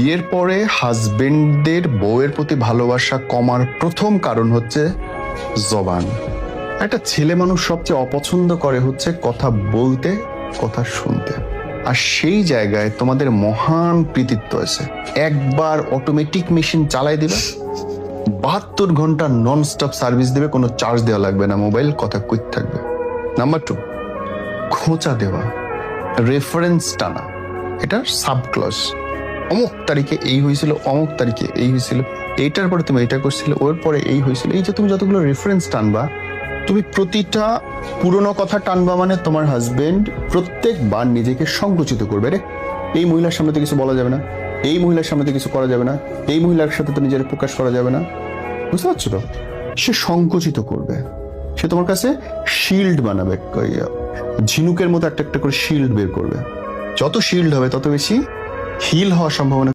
বিয়ের পরে হাজবেন্ডদের বউয়ের প্রতি ভালোবাসা কমার প্রথম কারণ হচ্ছে জবান। একটা ছেলে মানুষ সবচেয়ে অপছন্দ করে হচ্ছে কথা বলতে, কথা শুনতে। আর সেই জায়গায় তোমাদের মহান কৃতিত্ব আছে। একবার অটোমেটিক মেশিন চালাই দিবে, 72 ঘন্টা নন স্টপ সার্ভিস দেবে, কোনো চার্জ দেওয়া লাগবে না, মোবাইল কথা কুইক থাকবে। নাম্বার 2, খোঁচা দেওয়া, রেফারেন্স টানা, এটা সাবক্লজ। অমুক তারিখে এই হয়েছিল, অমুক তারিখে এই হয়েছিল, এইটার পরে তুমি এটা করছিলে, ওর পরে এই হয়েছিল। এই যে তুমি যতগুলো রেফারেন্স টানবা, তুমি প্রতিটা পুরনো কথা টানবা, মানে তোমার হাজবেন্ড প্রত্যেকবার নিজেকে সংকুচিত করবে। রে এই মহিলার সামনে তো কিছু বলা যাবে না, এই মহিলার সামনে তো কিছু করা যাবে না, এই মহিলার সাথে তো নিজের প্রকাশ করা যাবে না। বুঝতে পারছো তো? সে সংকুচিত করবে, সে তোমার কাছে শিল্ড বানাবে, ঝিনুকের মতো একটা একটা করে শিল্ড বের করবে। যত শিল্ড হবে তত বেশি হিল হওয়ার সম্ভাবনা